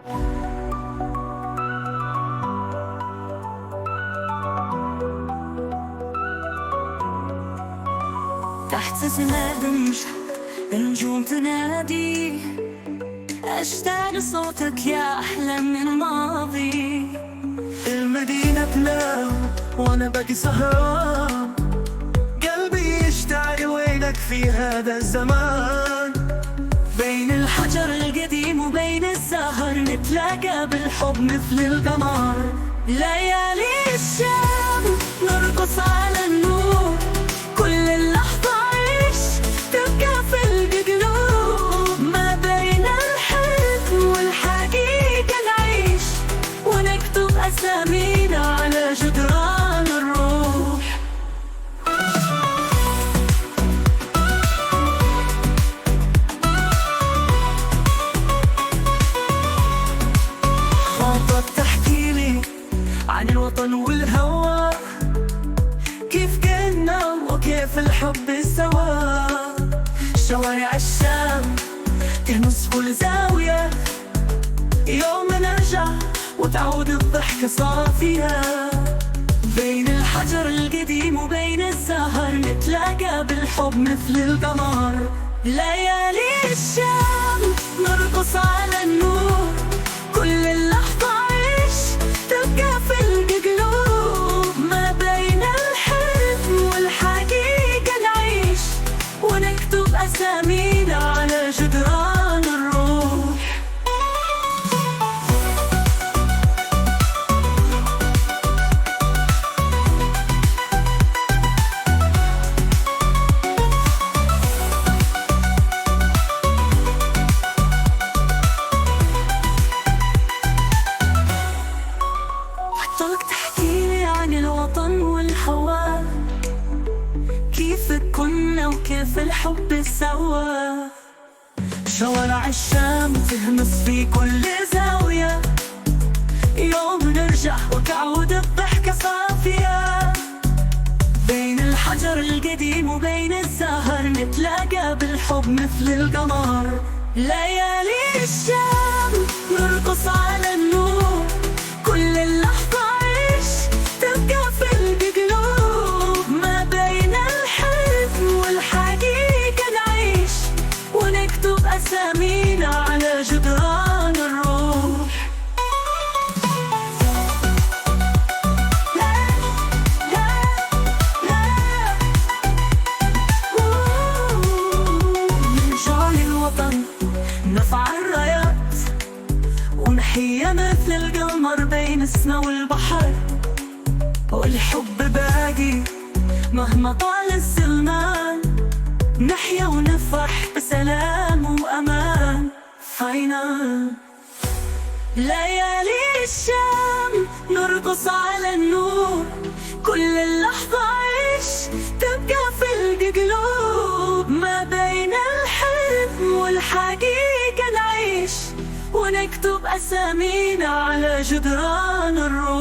تحت زناد النجوم تنادي، أشتاق لصوتك يا أحلى من الماضي. المدينة تنام وأنا باقي سهران، قلبي يشتاق وينك في هذا الزمان. بين الحجر القديم وبين الزهر نتلاقى بالحب مثل القمر. ليالي الشام نرقص على النور، كل اللحظة عيش تبقى في القلوب. ما بين الحلم والحقيقة نعيش، ونكتب أسامينا على جدران الروح. خاطرك تحكيلي عن الوطن والهوى، كيف كنا وكيف الحب سوا. شوارع الشام تهمس كل زاوية، يوم نرجع وتعود الضحكة صافية. بين الحجر القديم وبين الزهر نتلاقى بالحب مثل القمر. ليالي الشام نرقص على النور، كل اللحظة عيش تبقى في القلوب. ما بين الحلم والحقيقة نعيش، ونكتب أسامينا على جدران الروح. بطلك تحكيلي عن الوطن والهوى، كيف كنا وكيف الحب سوا. شوارع الشام تهمس في كل زاوية، يوم نرجع وتعود الضحكة صافية. بين الحجر القديم وبين الزهر نتلاقى بالحب مثل القمر. ليالي الشام نرقص على النور، كل اللحظة عيش تبقى في القلوب. ما بين الحلم والحقيقة نعيش، ونكتب أسامينا على جدران الروح. لا لا لا نرجع للوطن، نرفع الرايات ونحيا مثل القمر بين السما والبحر. والحب باقي مهما طال الزمان، نحيا ونفرح بسلام وأمان. فاينل ليالي الشام نرقص على النور، كل اللحظة عيش تبقى في القلوب. ما بين الحلم والحقيقة نعيش، ونكتب أسامينا على جدران الروح.